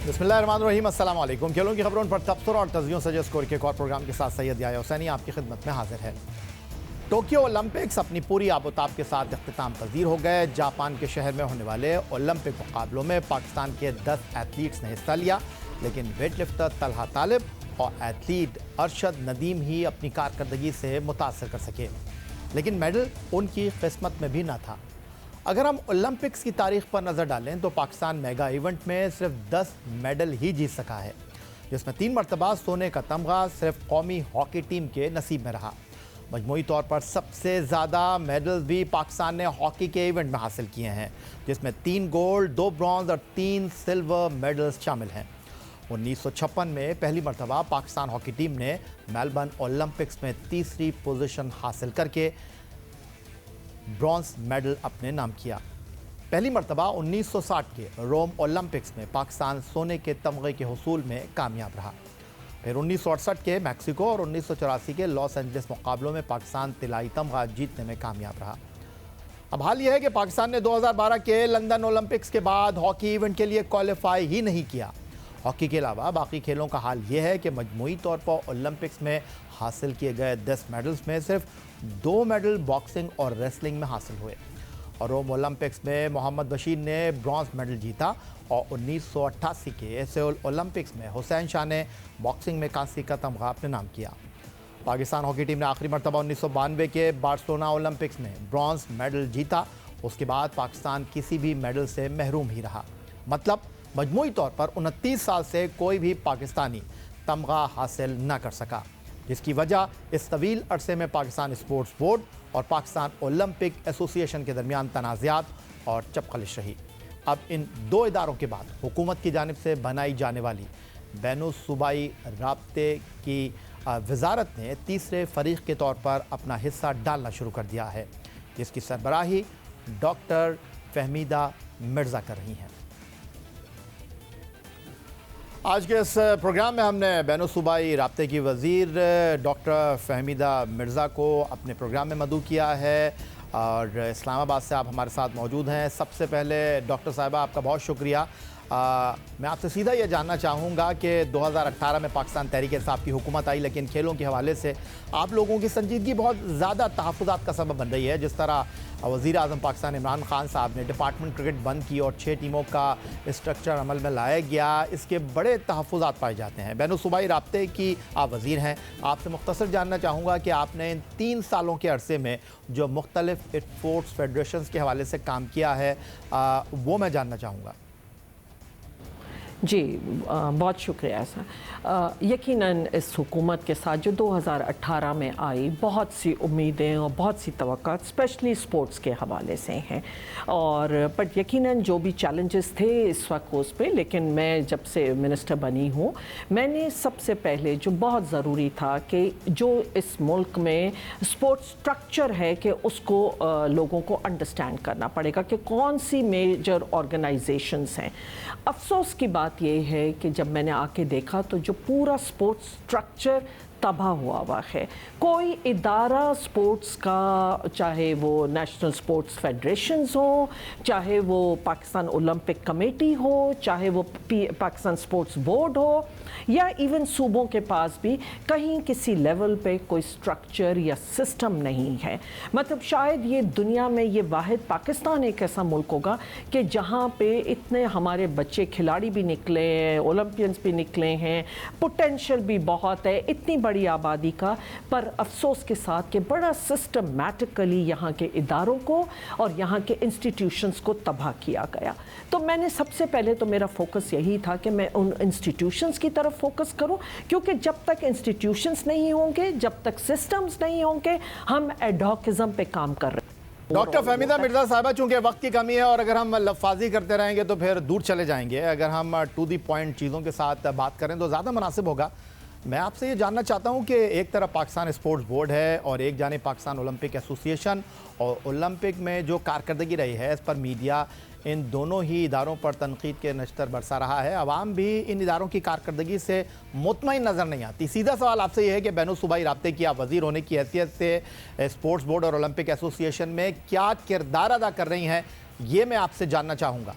बिस्मिल्लाहिर्रहमानिर्रहीम, अस्सलाम वालेकुम। खेलों की खबरों पर तबसरा और तज़कियों से स्कोर के एक और प्रोग्राम के साथ सैयद याह्या हुसैनी आपकी खिदमत में हाजिर है। टोक्यो ओलंपिक्स अपनी पूरी आबोताब के साथ इख्तिताम पजीर हो गए। जापान के शहर में होने वाले ओलंपिक मुकाबलों में पाकिस्तान के 10 एथलीट्स ने हिस्सा लिया, लेकिन वेट लिफ्टर तलहा तालिब और एथलीट अरशद नदीम ही अपनी कारकर्दगी से मुतासर कर सके, लेकिन मेडल उनकी किस्मत में भी न था। अगर हम ओलंपिक्स की तारीख पर नज़र डालें तो पाकिस्तान मेगा इवेंट में सिर्फ 10 मेडल ही जीत सका है, जिसमें 3 मरतबा सोने का तमगा सिर्फ कौमी हॉकी टीम के नसीब में रहा। मजमूई तौर पर सबसे ज़्यादा मेडल्स भी पाकिस्तान ने हॉकी के इवेंट में हासिल किए हैं, जिसमें 3 गोल्ड, 2 ब्रॉन्ज और 3 सिल्वर मेडल्स शामिल हैं। 1956 में पहली मरतबा पाकिस्तान हॉकी टीम ने मेलबर्न ओलंपिक्स में तीसरी पोजीशन हासिल करके ब्रॉन्ज मेडल अपने नाम किया। पहली मरतबा 1960 के रोम ओलंपिक्स में पाकिस्तान सोने के तमगे के हुसूल में कामयाब रहा। फिर 1968 के मैक्सिको और 1984 के लॉस एंजलिस मुकाबलों में पाकिस्तान तिलाई तमगा जीतने में कामयाब रहा। अब हाल यह है कि पाकिस्तान ने 2012 के लंदन ओलंपिक्स के बाद हॉकी इवेंट के लिए क्वालिफाई ही नहीं किया। हॉकी के अलावा बाकी खेलों का हाल यह है कि मजमूई तौर पर ओलंपिक्स में हासिल किए गए 10 मेडल्स में सिर्फ 2 मेडल बॉक्सिंग और रेसलिंग में हासिल हुए। और रोम ओलंपिक्स में मोहम्मद बशीर ने ब्रॉन्ज मेडल जीता और 1988 के सेउल ओलंपिक्स में हुसैन शाह ने बॉक्सिंग में कांसी का तमगा अपने नाम किया। पाकिस्तान हॉकी टीम ने आखिरी मरतबा 1992 के बार्सिलोना ओलंपिक्स में ब्रॉन्ज मेडल जीता। उसके बाद पाकिस्तान किसी भी मेडल से महरूम ही रहा। मतलब मजमूई तौर पर 29 साल से कोई भी पाकिस्तानी तमगा हासिल न कर सका, जिसकी वजह इस तवील अरसे में पाकिस्तान स्पोर्ट्स बोर्ड और पाकिस्तान ओलंपिक एसोसिएशन के दरमियान तनाज़ात और चपखलिश रही। अब इन 2 इदारों के बाद हुकूमत की जानिब से बनाई जाने वाली बैनुल-सूबाई राब्ते की वजारत ने तीसरे फ़रीक़ के तौर पर अपना हिस्सा डालना शुरू कर दिया है, जिसकी सरबराही डॉक्टर फहमीदा मिर्ज़ा कर रही हैं। आज के इस प्रोग्राम में हमने बैनुल-सूबाई राब्ते की वज़ीर डॉक्टर फहमीदा मिर्ज़ा को अपने प्रोग्राम में मदऊ किया है और इस्लामाबाद से आप हमारे साथ मौजूद हैं। सबसे पहले डॉक्टर साहिबा आपका बहुत शुक्रिया। मैं आपसे सीधा ये जानना चाहूँगा कि 2018 में पाकिस्तान तहरीक इंसाफ की हुकूमत आई, लेकिन खेलों के हवाले से आप लोगों की संजीदगी बहुत ज़्यादा तहफ़्फ़ुज़ात का सबब बन रही है। जिस तरह वज़ीर आज़म पाकिस्तान इमरान खान साहब ने डिपार्टमेंट क्रिकेट बंद की और 6 टीमों का स्ट्रक्चर अमल में लाया गया, इसके बड़े तहफ़्फ़ुज़ात पाए जाते हैं। बैनुल-सूबाई राब्ते की आप वज़ीर हैं, आपसे मुख्तसर जानना चाहूँगा कि आपने इन 3 सालों के अरसे में जो मुख्तलिफ़ स्पोर्ट्स फेडरेशंस के हवाले से काम किया है वो मैं जानना चाहूँगा। जी बहुत शुक्रिया सर। यकीनन इस हुकूमत के साथ जो 2018 में आई, बहुत सी उम्मीदें और बहुत सी तवक्कुआत स्पेशली स्पोर्ट्स के हवाले से हैं, और बट यकीनन जो भी चैलेंजेस थे इस वक्त उस पे, लेकिन मैं जब से मिनिस्टर बनी हूँ मैंने सबसे पहले जो बहुत ज़रूरी था कि जो इस मुल्क में स्पोर्ट्स स्ट्रक्चर है कि उसको लोगों को अंडरस्टैंड करना पड़ेगा कि कौन सी मेजर ऑर्गेनाइजेशंस हैं। अफसोस की बात ये है कि जब मैंने आके देखा तो जो पूरा स्पोर्ट्स स्ट्रक्चर तबाह हुआ है। कोई इदारा स्पोर्ट्स का, चाहे वो नेशनल स्पोर्ट्स फेडरेशंस हो, चाहे वो पाकिस्तान ओलंपिक कमेटी हो, चाहे वो पाकिस्तान स्पोर्ट्स बोर्ड हो, या इवन सूबों के पास भी कहीं किसी लेवल पे कोई स्ट्रक्चर या सिस्टम नहीं है। मतलब शायद ये दुनिया में ये वाहिद पाकिस्तान एक ऐसा मुल्क होगा कि जहाँ पे इतने हमारे बच्चे खिलाड़ी भी निकले हैं, ओलंपियंस भी निकले हैं, पोटेंशियल भी बहुत है, इतनी बड़ी आबादी का, पर अफसोस के साथ कि बड़ा सिस्टमैटिकली यहाँ के इदारों को और यहाँ के इंस्टीट्यूशंस को तबाह किया गया। तो मैंने सबसे पहले तो मेरा फोकस यही था कि मैं उन इंस्टीट्यूशंस की तरफ फोकस करूं, क्योंकि जब तक इंस्टीट्यूशंस नहीं होंगे, जब तक सिस्टम्स नहीं होंगे, हम एडहॉकिज्म पे काम कर रहे हैं। डॉक्टर फहमीदा मिर्ज़ा साहिबा, चूंकि वक्त की कमी है और अगर हम लफाजी करते रहेंगे तो फिर दूर चले जाएंगे, अगर हम टू दी पॉइंट चीज़ों के साथ बात करें तो ज़्यादा मुनासिब होगा। मैं आपसे ये जानना चाहता हूँ कि एक तरफ पाकिस्तान स्पोर्ट्स बोर्ड है और एक जाने पाकिस्तान ओलंपिक एसोसिएशन, और ओलंपिक में जो कारकर्दगी रही है इस पर मीडिया इन दोनों ही इदारों पर तनकीद के नश्तर बरसा रहा है। अवाम भी इन इदारों की कारकर्दगी से मुतमईन नज़र नहीं आती। सीधा सवाल आपसे यह है कि बैनुल-सूबाई राब्ते की आप वज़ीर होने की हैसियत से स्पोर्ट्स बोर्ड और ओलंपिक एसोसिएशन में क्या किरदार अदा कर रही हैं, ये मैं आपसे जानना चाहूँगा।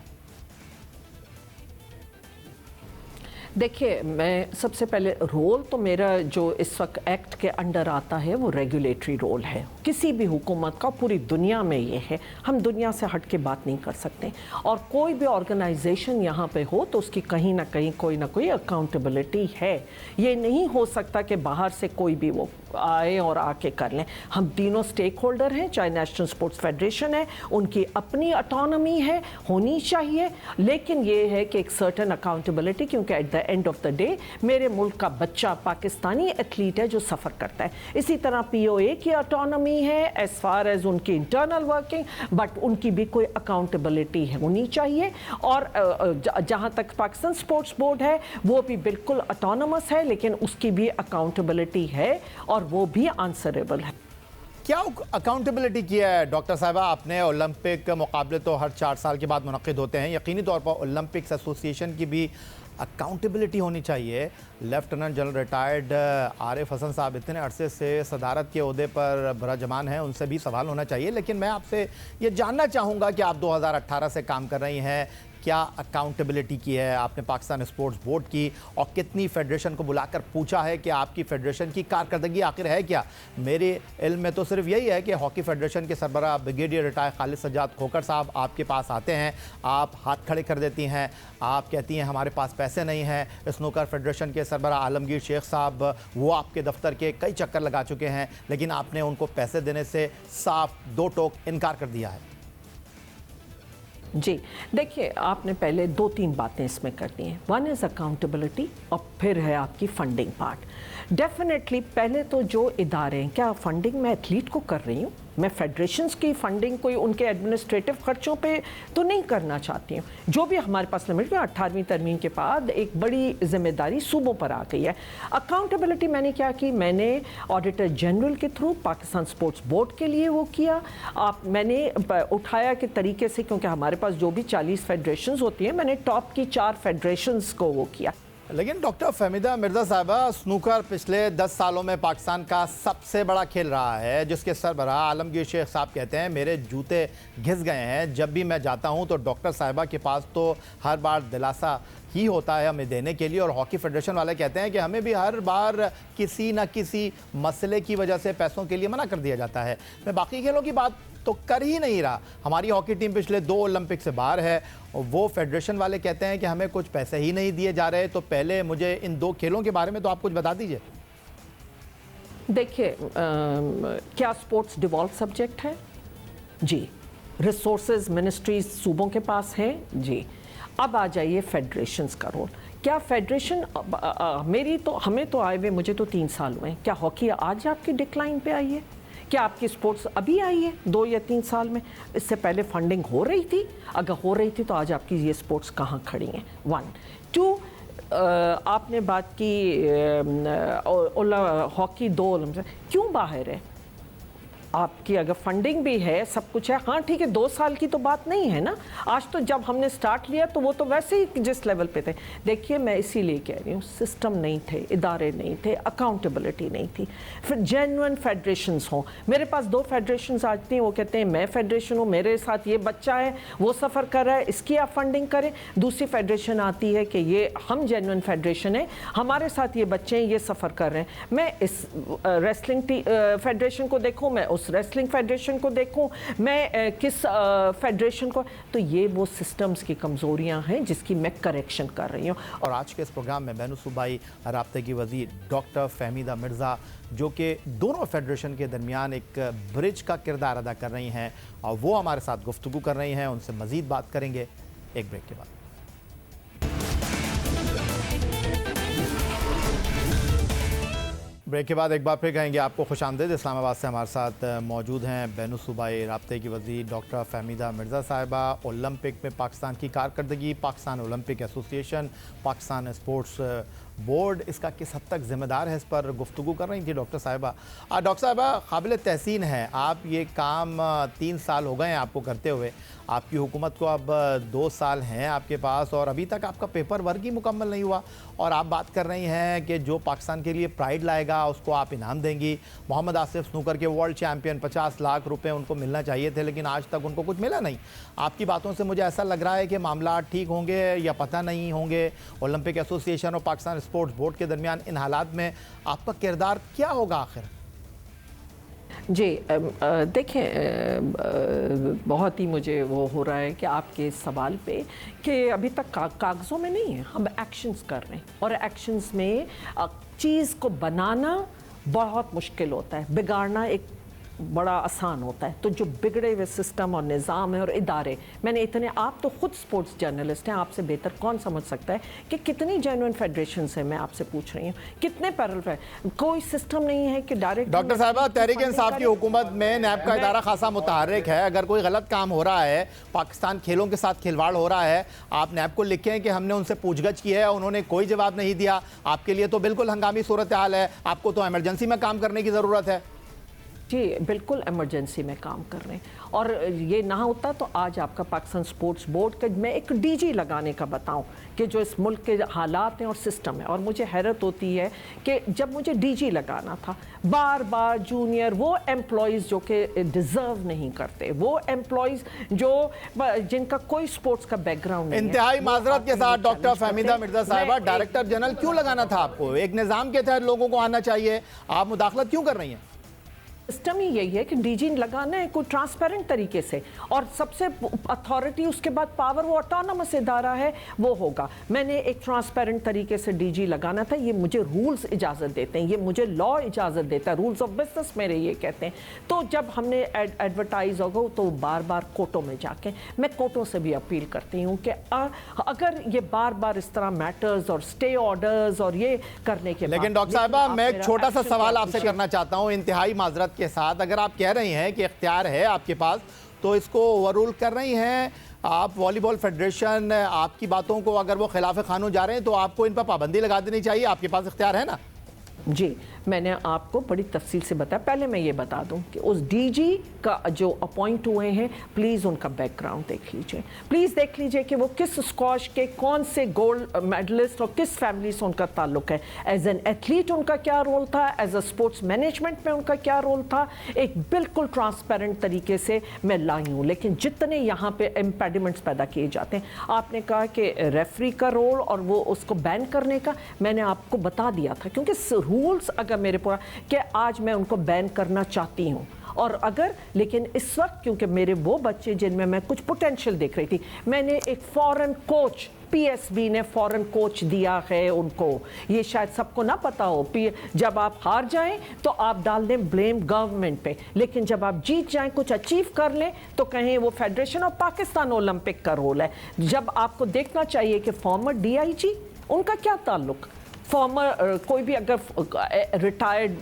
देखिए, मैं सबसे पहले रोल तो मेरा जो इस वक्त एक्ट के अंडर आता है वो रेगुलेटरी रोल है किसी भी हुकूमत का। पूरी दुनिया में ये है, हम दुनिया से हट के बात नहीं कर सकते। और कोई भी ऑर्गेनाइजेशन यहाँ पे हो तो उसकी कहीं ना कहीं कोई ना कोई अकाउंटेबिलिटी है। ये नहीं हो सकता कि बाहर से कोई भी वो आए और आके कर लें। हम तीनों स्टेक होल्डर हैं, चाहे नेशनल स्पोर्ट्स फेडरेशन है, उनकी अपनी ऑटोनॉमी है, होनी चाहिए, लेकिन ये है कि एक सर्टेन अकाउंटेबिलिटी, क्योंकि at the end of the day मेरे मुल्क का बच्चा पाकिस्तानी एथलीट है जो सफ़र करता है। इसी तरह POA की ऑटोनॉमी है एज फार एज उनकी इंटरनल वर्किंग, बट उनकी भी कोई अकाउंटेबिलिटी होनी चाहिए। और जहाँ तक पाकिस्तान स्पोर्ट्स बोर्ड है वो भी बिल्कुल ऑटोनमस है, लेकिन उसकी भी अकाउंटेबिलिटी है और वो भी आंसरेबल है। क्या अकाउंटेबिलिटी किया है डॉक्टर साहिबा आपने? ओलंपिक मुकाबले तो हर 4 साल के बाद मुनक्किद होते हैं, यकीनी तौर पर ओलंपिक्स एसोसिएशन की भी अकाउंटेबिलिटी होनी चाहिए। Lieutenant general retired Arif Hasan साहब इतने अरसे से सदारत के ओहदे पर बराजमान हैं, उनसे भी सवाल होना चाहिए। लेकिन मैं आपसे ये जानना चाहूँगा कि आप 2018 से काम कर रही हैं, क्या अकाउंटेबिलिटी की है आपने पाकिस्तान स्पोर्ट्स बोर्ड की, और कितनी फेडरेशन को बुलाकर पूछा है कि आपकी फेडरेशन की कारकर्दगी आखिर है क्या? मेरे इल्म में तो सिर्फ यही है कि हॉकी फेडरेशन के सरबराह ब्रिगेडियर रिटायर खालिद सज्जाद खोकर साहब आपके पास आते हैं, आप हाथ खड़े कर देती हैं, आप कहती हैं हमारे पास पैसे नहीं हैं। स्नूकर फेडरेशन के सरबराह आलमगीर शेख साहब वो आपके दफ्तर के कई चक्कर लगा चुके हैं, लेकिन आपने उनको पैसे देने से साफ दो टोक इनकार कर दिया है। जी देखिए, आपने पहले 2-3 बातें इसमें कर दी हैं। वन इज़ अकाउंटेबिलिटी और फिर है आपकी फंडिंग पार्ट। डेफिनेटली पहले तो जो इदारे हैं, क्या फंडिंग मैं एथलीट को कर रही हूँ? मैं फेडरेशंस की फंडिंग कोई उनके एडमिनिस्ट्रेटिव खर्चों पे तो नहीं करना चाहती हूँ। जो भी हमारे पास लिमिट में 18वीं तरमीम के बाद एक बड़ी जिम्मेदारी सूबों पर आ गई है। अकाउंटेबिलिटी मैंने क्या की, मैंने ऑडिटर जनरल के थ्रू पाकिस्तान स्पोर्ट्स बोर्ड के लिए वो किया। मैंने उठाया कि तरीके से, क्योंकि हमारे पास जो भी 40 फेडरेशंस होती हैं, मैंने टॉप की 4 फेडरेशंस को वो किया। लेकिन डॉक्टर फहमीदा मिर्ज़ा साहिबा, स्नूकर पिछले 10 सालों में पाकिस्तान का सबसे बड़ा खेल रहा है, जिसके सरबराह आलमगीर शेख साहब कहते हैं मेरे जूते घिस गए हैं। जब भी मैं जाता हूं तो डॉक्टर साहिबा के पास तो हर बार दिलासा ही होता है हमें देने के लिए, और हॉकी फेडरेशन वाले कहते हैं कि हमें भी हर बार किसी न किसी मसले की वजह से पैसों के लिए मना कर दिया जाता है। मैं बाकी खेलों की बात तो कर ही नहीं रहा, हमारी हॉकी टीम पिछले 2 ओलंपिक से बाहर है, और वो फेडरेशन वाले कहते हैं कि हमें कुछ पैसे ही नहीं दिए जा रहे। तो पहले मुझे इन 2 खेलों के बारे में तो आप कुछ बता दीजिए। देखिए, क्या स्पोर्ट्स डिवॉल्व सब्जेक्ट है? जी। रिसोर्सेज मिनिस्ट्रीज सूबों के पास है? जी। अब आ जाइए फेडरेशंस का रोल। क्या फेडरेशन हमें तो आए हुए मुझे तो 3 साल हुए हैं। क्या हॉकी आज आपकी डिक्लाइन पे आई है? क्या आपकी स्पोर्ट्स अभी आई है 2 या 3 साल में? इससे पहले फंडिंग हो रही थी? अगर हो रही थी तो आज आपकी ये स्पोर्ट्स कहाँ खड़ी हैं? 1 2 आपने बात की हॉकी 2 ओलंपिक क्यों बाहर है? आपकी अगर फंडिंग भी है, सब कुछ है, हाँ ठीक है, 2 साल की तो बात नहीं है ना। आज तो जब हमने स्टार्ट लिया तो वो तो वैसे ही जिस लेवल पे थे। देखिए, मैं इसीलिए कह रही हूँ, सिस्टम नहीं थे, इदारे नहीं थे, अकाउंटेबिलिटी नहीं थी। फिर जेन्युइन फेडरेशंस हों। मेरे पास 2 फेडरेशंस आती हैं, वो कहते हैं मैं फेडरेशन हूँ, मेरे साथ ये बच्चा है, वो सफ़र कर रहा है, इसकी आप फंडिंग करें। दूसरी फेडरेशन आती है कि ये हम जेन्युइन फेडरेशन है, हमारे साथ ये बच्चे हैं, ये सफ़र कर रहे हैं। मैं इस रेसलिंग फेडरेशन को देखूँ, मैं उस रेसलिंग फेडरेशन को देखूं, मैं किस फेडरेशन को, तो ये वो सिस्टम्स की कमजोरियां हैं जिसकी मैं करेक्शन कर रही हूं। और आज के इस प्रोग्राम में बैनुल सूबाई राब्ते की वज़ीर डॉक्टर फहमीदा मिर्ज़ा, जो कि दोनों फेडरेशन के दरमियान एक ब्रिज का किरदार अदा कर रही हैं, और वो हमारे साथ गुफ्तगू कर रही हैं। उनसे मज़ीद बात करेंगे एक ब्रेक के बाद। ब्रेक के बाद एक बार फिर कहेंगे आपको खुशामदीद। इस्लामाबाद से हमारे साथ मौजूद हैं बैनुल सूबाई राब्ते की वज़ीर डॉक्टर फहमीदा मिर्ज़ा साहिबा। ओलंपिक में पाकिस्तान की कारकर्दगी, Pakistan Olympic association, Pakistan sports board इसका किस हद तक जिम्मेदार है, इस पर गुफ्तगू कर रही थी डॉक्टर साहिबा। डॉक्टर साहिबा, काबिल तहसीन है, आप ये काम 3 साल हो गए हैं आपको करते हुए, आपकी हुकूमत को अब 2 साल हैं आपके पास और अभी तक आपका पेपर वर्क ही मुकम्मल नहीं हुआ और आप बात कर रही हैं कि जो पाकिस्तान के लिए प्राइड लाएगा उसको आप इनाम देंगी। मोहम्मद आसिफ स्नूकर के वर्ल्ड चैम्पियन, 50 लाख रुपए उनको मिलना चाहिए थे लेकिन आज तक उनको कुछ मिला नहीं। आपकी बातों से मुझे ऐसा लग रहा है कि मामला ठीक होंगे या पता नहीं होंगे। ओलंपिक एसोसिएशन और पाकिस्तान स्पोर्ट्स बोर्ड के दरमियान इन हालात में आपका किरदार क्या होगा आखिर? जी, देखें, बहुत ही मुझे वो हो रहा है कि आपके सवाल पे कि अभी तक कागज़ों में नहीं है, हम एक्शंस कर रहे हैं और एक्शंस में चीज़ को बनाना बहुत मुश्किल होता है, बिगाड़ना एक बड़ा आसान होता है। तो जो बिगड़े हुए सिस्टम और निज़ाम है और इदारे, मैंने इतने, आप तो खुद स्पोर्ट्स जर्नलिस्ट हैं, आपसे बेहतर कौन समझ सकता है कि कितनी जेन्युइन फेडरेशन है। मैं आपसे पूछ रही हूँ कितने पैरल, कोई सिस्टम नहीं है कि डायरेक्ट। डॉक्टर साहिबा, तहरीक इंसाफ की हुकूमत में नैब का इदारा खासा मुतहर्रिक है। अगर कोई गलत काम हो रहा है, पाकिस्तान खेलों के साथ खिलवाड़ हो रहा है, आप नैब को लिखें कि हमने उनसे पूछगछ की है, उन्होंने कोई जवाब नहीं दिया। आपके लिए तो बिल्कुल हंगामी सूरत हाल है, आपको तो इमरजेंसी में काम करने की ज़रूरत है। जी, बिल्कुल इमरजेंसी में काम कर रहे हैं और ये ना होता तो आज आपका पाकिस्तान स्पोर्ट्स बोर्ड का मैं एक डीजी लगाने का बताऊं कि जो इस मुल्क के हालात हैं और सिस्टम है। और मुझे हैरत होती है कि जब मुझे डीजी लगाना था, बार बार जूनियर वो एम्प्लॉयज़ जो कि डिज़र्व नहीं करते, वो एम्प्लॉयज़ जो जिनका कोई स्पोर्ट्स का बैकग्राउंड नहीं है। इंतहाई माजरत के साथ डॉक्टर फहमीदा मिर्जा साहिबा, डायरेक्टर जनरल क्यों लगाना था आपको? एक निज़ाम के तहत लोगों को आना चाहिए, आप मुदाखलत क्यों कर रही हैं? सिस्टम ही यही है कि डीजी लगाना है कोई ट्रांसपेरेंट तरीके से और सबसे अथॉरिटी, उसके बाद पावर, वो ऑटोनमस इदारा है, वो होगा। मैंने एक ट्रांसपेरेंट तरीके से डीजी लगाना था, ये मुझे रूल्स इजाज़त देते हैं, ये मुझे लॉ इजाज़त देता है, रूल्स ऑफ बिजनेस मेरे ये कहते हैं। तो जब हमने एडवर्टाइज होगा तो बार बार कोर्टों में जाके, मैं कोर्टों से भी अपील करती हूँ कि अगर ये बार बार इस तरह मैटर्स और स्टे ऑर्डर्स और ये करने के, लेकिन डॉक्टर साहिबा, मैं एक छोटा सा सवाल आपसे करना चाहता हूँ इंतहाई माजरत के साथ। अगर आप कह रही हैं कि इख्तियार है आपके पास, तो इसको ओवररूल कर रही हैं आप। वॉलीबॉल फेडरेशन आपकी बातों को, अगर वो खिलाफ कानून जा रहे हैं तो आपको इन पर पाबंदी लगा देनी चाहिए, आपके पास इख्तियार है ना? जी, मैंने आपको बड़ी तफसील से बताया। पहले मैं ये बता दूं कि उस डीजी का जो अपॉइंट हुए हैं, प्लीज़ उनका बैकग्राउंड देख लीजिए, प्लीज़ देख लीजिए कि वो किस स्क्वॉश के कौन से गोल्ड मेडलिस्ट और किस फैमिली से उनका ताल्लुक है। एज एन एथलीट उनका क्या रोल था, एज अ स्पोर्ट्स मैनेजमेंट में उनका क्या रोल था, एक बिल्कुल ट्रांसपेरेंट तरीके से मैं लाई हूँ। लेकिन जितने यहाँ पे इम्पेडिमेंट्स पैदा किए जाते हैं, आपने कहा कि रेफरी का रोल और वो उसको बैन करने का, मैंने आपको बता दिया था, क्योंकि रूल्स अगर मेरे पूरा कि आज मैं उनको बैन करना चाहती हूँ और अगर, लेकिन इस वक्त क्योंकि मेरे वो बच्चे जिनमें मैं कुछ पोटेंशियल देख रही थी, मैंने एक फॉरेन कोच, पीएसबी ने फॉरेन कोच दिया है उनको। ये शायद सबको ना पता हो, जब आप हार जाएं तो आप डाल दें ब्लेम गवर्नमेंट पे, लेकिन जब आप जीत जाएं, कुछ अचीव कर लें, तो कहें वो फेडरेशन ऑफ पाकिस्तान ओलंपिक का रोल है। जब आपको देखना चाहिए कि फॉर्मर डीआईजी, उनका क्या ताल्लुक, फॉर्मर कोई भी अगर रिटायर्ड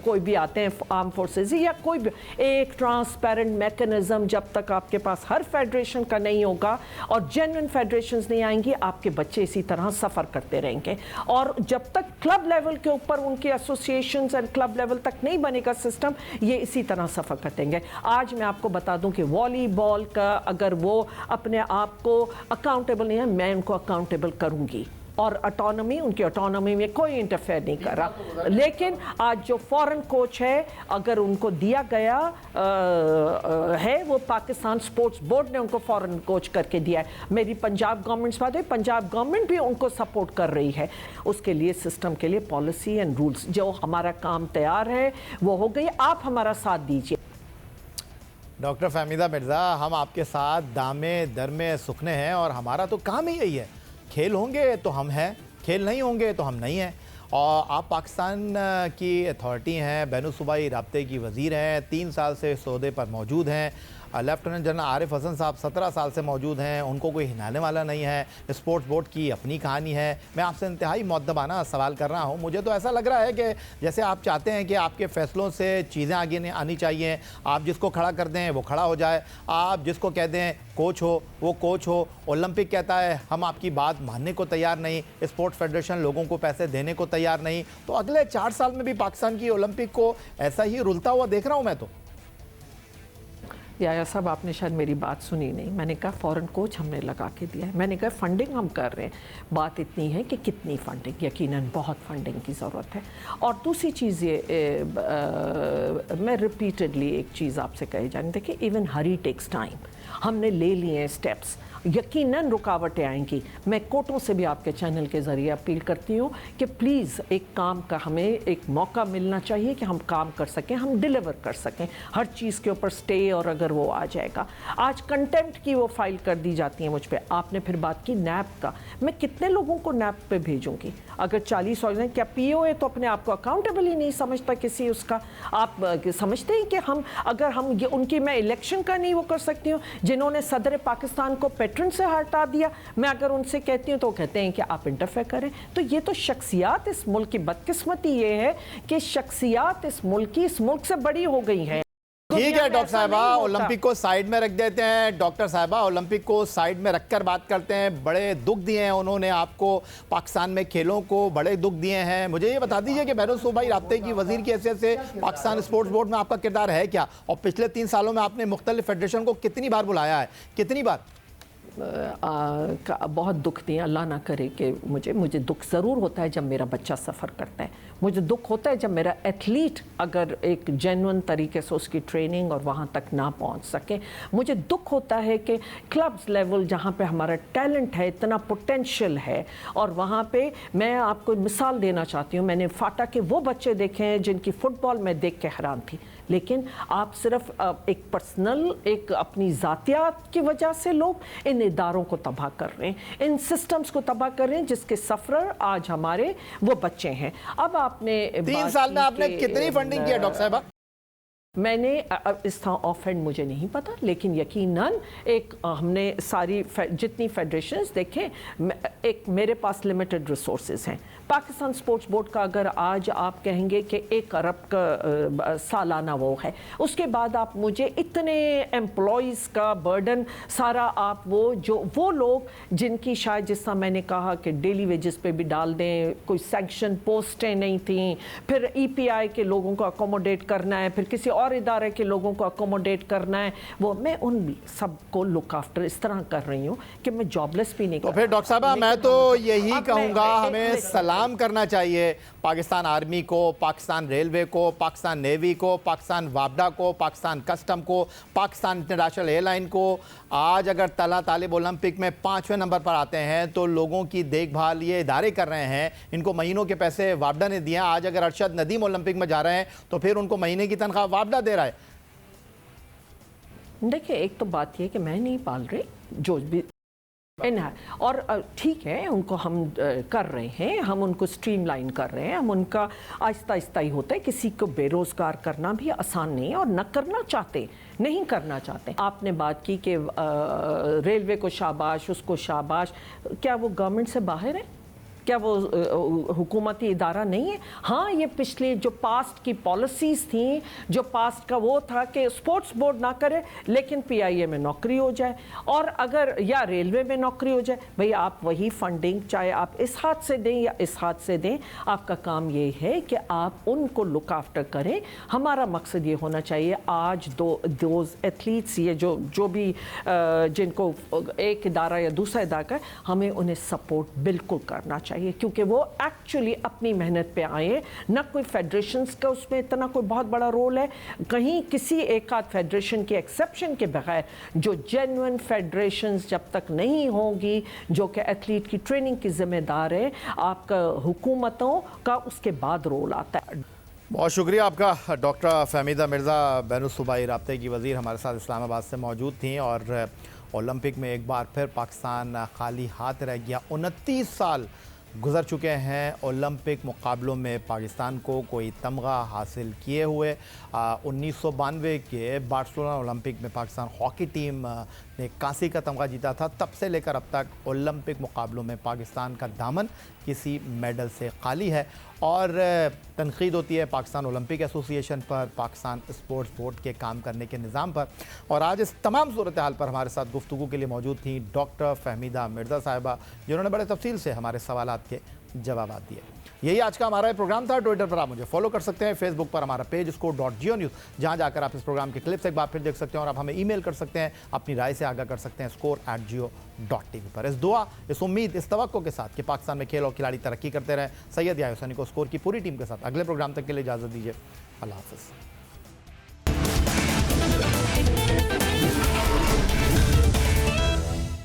कोई भी आते हैं आर्म फोर्सेस या कोई भी, एक ट्रांसपेरेंट मैकेनिज्म जब तक आपके पास हर फेडरेशन का नहीं होगा और जेन्युइन फेडरेशंस नहीं आएंगी, आपके बच्चे इसी तरह सफ़र करते रहेंगे। और जब तक क्लब लेवल के ऊपर उनके एसोसिएशंस एंड क्लब लेवल तक नहीं बनेगा सिस्टम, ये इसी तरह सफ़र करते रहेंगे। आज मैं आपको बता दूं कि वॉलीबॉल का अगर वो अपने आप को अकाउंटेबल नहीं है, मैं उनको अकाउंटेबल करूंगी और ऑटोनॉमी, उनकी ऑटोनॉमी में कोई इंटरफेयर नहीं कर रहा। लेकिन आज जो फॉरेन कोच है, अगर उनको दिया गया है, वो पाकिस्तान स्पोर्ट्स बोर्ड ने उनको फॉरेन कोच करके दिया है। मेरी पंजाब गवर्नमेंट से बात है, पंजाब गवर्नमेंट भी उनको सपोर्ट कर रही है। उसके लिए सिस्टम के लिए पॉलिसी एंड रूल्स, जो हमारा काम तैयार है वो हो गई, आप हमारा साथ दीजिए। डॉक्टर फहमीदा मिर्ज़ा, हम आपके साथ दामे दरमे सुखने हैं और हमारा तो काम ही यही है। खेल होंगे तो हम हैं, खेल नहीं होंगे तो हम नहीं हैं। और आप पाकिस्तान की अथॉरिटी हैं, बैनुल सूबाई राब्ते की वज़ीर हैं, 3 साल से इस ओहदे पर मौजूद हैं। लेफ्टिनेंट जनरल आरिफ हसन साहब 17 साल से मौजूद हैं, उनको कोई हिलाने वाला नहीं है। स्पोर्ट्स बोर्ड की अपनी कहानी है। मैं आपसे इंतहाई मुअद्दबाना सवाल कर रहा हूँ। मुझे तो ऐसा लग रहा है कि जैसे आप चाहते हैं कि आपके फैसलों से चीज़ें आगे आनी चाहिए, आप जिसको खड़ा कर दें वो खड़ा हो जाए, आप जिसको कह दें कोच हो वो कोच हो। ओलंपिक कहता है हम आपकी बात मानने को तैयार नहीं, स्पोर्ट्स फेडरेशन लोगों को पैसे देने को तैयार नहीं। तो अगले 4 साल में भी पाकिस्तान की ओलंपिक को ऐसा ही रुलता हुआ देख रहा हूँ मैं तो। या साहब, आपने शायद मेरी बात सुनी नहीं। मैंने कहा फॉरेन कोच हमने लगा के दिया है। मैंने कहा फंडिंग हम कर रहे हैं। बात इतनी है कि कितनी फंडिंग, यकीनन बहुत फंडिंग की ज़रूरत है। और दूसरी चीज़ ये मैं रिपीटेडली एक चीज़ आपसे कही जानी, देखिए इवन हरी टेक्स टाइम। हमने ले लिए हैं स्टेप्स, यकीनन रुकावटें आएंगी। मैं कोर्टों से भी आपके चैनल के ज़रिए अपील करती हूँ कि प्लीज़ एक काम का हमें एक मौका मिलना चाहिए कि हम काम कर सकें, हम डिलीवर कर सकें। हर चीज़ के ऊपर स्टे और अगर वो आ जाएगा, आज कंटेम्प्ट की वो फाइल कर दी जाती है मुझ पर। आपने फिर बात की नैप का, मैं कितने लोगों को नैप पे भेजूंगी? अगर 40 हो जाए, क्या पीओए तो अपने आप को अकाउंटेबल ही नहीं समझता किसी उसका? आप समझते हैं कि हम अगर हम ये उनकी, मैं इलेक्शन का नहीं वो कर सकती हूँ जिन्होंने सदर पाकिस्तान को पेट्रन से हटा दिया, मैं अगर उनसे कहती हूँ तो कहते हैं कि आप इंटरफेयर करें। तो ये तो शख्सियात इस मुल्क की बदकिस्मती ये है कि शख्सियात इस मुल्क से बड़ी हो गई है। ठीक है डॉक्टर साहिबा, ओलंपिक को साइड में रख देते हैं। डॉक्टर साहिबा, ओलंपिक को साइड में रखकर बात करते हैं। बड़े दुख दिए हैं उन्होंने आपको, पाकिस्तान में खेलों को बड़े दुख दिए हैं। मुझे ये बता दीजिए कि बैरून सूबाई राब्ते की वजीर की हैसियत से पाकिस्तान स्पोर्ट्स बोर्ड में आपका किरदार है क्या? और पिछले 3 सालों में आपने मुख्तलिफ फेडरेशन को कितनी बार बुलाया है, कितनी बार? बहुत दुख दिए। अल्लाह ना करे कि मुझे दुख ज़रूर होता है जब मेरा बच्चा सफ़र करता है। मुझे दुख होता है जब मेरा एथलीट अगर एक जेन्युइन तरीके से उसकी ट्रेनिंग और वहाँ तक ना पहुँच सके। मुझे दुख होता है कि क्लब्स लेवल जहाँ पे हमारा टैलेंट है, इतना पोटेंशियल है, और वहाँ पे मैं आपको मिसाल देना चाहती हूँ। मैंने फाटा के वो बच्चे देखे हैं जिनकी फ़ुटबॉल मैं देख के हैरान थी, लेकिन आप सिर्फ एक पर्सनल, एक अपनी ज़ातियात की वजह से लोग इन इदारों को तबाह कर रहे हैं, इन सिस्टम्स को तबाह कर रहे हैं जिसके सफरर आज हमारे वो बच्चे हैं। अब आपने 3 साल में आपने कितनी फंडिंग किया डॉक्टर साहबा? मैंने इस तरह ऑफ हैंड मुझे नहीं पता, लेकिन यकीनन एक हमने सारी जितनी फेडरेशंस देखें, एक मेरे पास लिमिटेड रिसोर्सेज हैं। पाकिस्तान स्पोर्ट्स बोर्ड का अगर आज आप कहेंगे कि 1 अरब का सालाना वो है, उसके बाद आप मुझे इतने एम्प्लॉयज़ का बर्डन सारा आप वो लोग जिनकी शायद जिस तरह मैंने कहा कि डेली वेजेस पे भी डाल दें, कोई सैंक्शन पोस्टें नहीं थी, फिर EPI के लोगों को अकोमोडेट करना है, फिर किसी और इदारे के लोगों को अकोमोडेट करना है, वो मैं उन सबको लुक आफ्टर इस तरह कर रही हूँ कि मैं जॉबलेस भी नहीं। तो फिर डॉक्टर साहबा, मैं तो यही कहूँगा, हमें सलाम करना चाहिए पाकिस्तान आर्मी को, पाकिस्तान रेलवे को, पाकिस्तान नेवी को, पाकिस्तान वापडा को, पाकिस्तान कस्टम को, पाकिस्तान इंटरनेशनल एयरलाइन को। आज अगर तला तालिब ओलंपिक में 5वें नंबर पर आते हैं तो लोगों की देखभाल ये इदारे कर रहे हैं, इनको महीनों के पैसे वापडा ने दिए हैं। आज अगर अरशद नदीम ओलंपिक में जा रहे हैं तो फिर उनको महीने की तनख्वाह वापडा दे रहा है। देखिए, एक तो बात यह कि मैं नहीं पाल रही जो भी और ठीक है, उनको हम कर रहे हैं, हम उनको स्ट्रीमलाइन कर रहे हैं, हम उनका आहिस्ता आहिस्ता ही होता है। किसी को बेरोज़गार करना भी आसान नहीं है, और न करना चाहते, नहीं करना चाहते। आपने बात की कि रेलवे को शाबाश, उसको शाबाश, क्या वो गवर्नमेंट से बाहर है? क्या वो हुकूमती इदारा नहीं है? हाँ, ये पिछले जो पास्ट की पॉलिसीज़ थी, जो पास्ट का वो था कि स्पोर्ट्स बोर्ड ना करे लेकिन PIA में नौकरी हो जाए, और अगर या रेलवे में नौकरी हो जाए। भाई आप वही फंडिंग चाहे आप इस हाथ से दें या इस हाथ से दें, आपका काम ये है कि आप उनको लुक आफ्टर करें। हमारा मकसद ये होना चाहिए आज दोज एथलीट्स, ये जो भी जिनको एक इदारा या दूसरा इदारा का, हमें उन्हें सपोर्ट बिल्कुल करना चाहिए, क्योंकि वो एक्चुअली अपनी मेहनत पे आए। ना कोई फेडरेशंस का उसमें इतना कोई बहुत बड़ा रोल है, कहीं किसी एक आध फेडरेशन के एक्सेप्शन के बगैर, जो जेन्युइन फेडरेशंस जब तक नहीं होंगी जो कि एथलीट की ट्रेनिंग की जिम्मेदार है, आपका हुकूमतों का उसके बाद रोल आता है। बहुत शुक्रिया आपका। डॉक्टर फहमीदा मिर्ज़ा, बैरून सूबाई राब्ते की वज़ीर, हमारे साथ इस्लामाबाद से मौजूद थी। और ओलंपिक में एक बार फिर पाकिस्तान खाली हाथ रह गया। 29 साल गुजर चुके हैं ओलंपिक मुकाबलों में पाकिस्तान को कोई तमगा हासिल किए हुए। 1992 के बार्सिलोना ओलंपिक में पाकिस्तान हॉकी टीम ने कांसी का तमगा जीता था। तब से लेकर अब तक ओलंपिक मुकाबलों में पाकिस्तान का दामन किसी मेडल से खाली है और तनकीद होती है पाकिस्तान ओलंपिक एसोसिएशन पर, पाकिस्तान स्पोर्ट्स बोर्ड के काम करने के निज़ाम पर। और आज इस तमाम सूरत हाल पर हमारे साथ गुफ्तगू के लिए मौजूद थी डॉक्टर फहमीदा मिर्ज़ा साहिबा, जिन्होंने बड़े तफसील से हमारे सवालात के जवाब दिए। यही आज का हमारा प्रोग्राम था। ट्विटर पर आप मुझे फॉलो कर सकते हैं, फेसबुक पर हमारा पेज score.geo न्यूज़, जहां जाकर आप इस प्रोग्राम के क्लिप्स एक बार फिर देख सकते हैं और आप हमें ईमेल कर सकते हैं, अपनी राय से आगाह कर सकते हैं score@geo.tv पर। इस दुआ, इस उम्मीद, इस तवक्को के साथ कि पाकिस्तान में खेल और खिलाड़ी तरक्की करते रहें, सैयद याह्या हुसैनी को स्कोर की पूरी टीम के साथ अगले प्रोग्राम तक के लिए इजाज़त दीजिए। अल्लाह हाफ़िज़।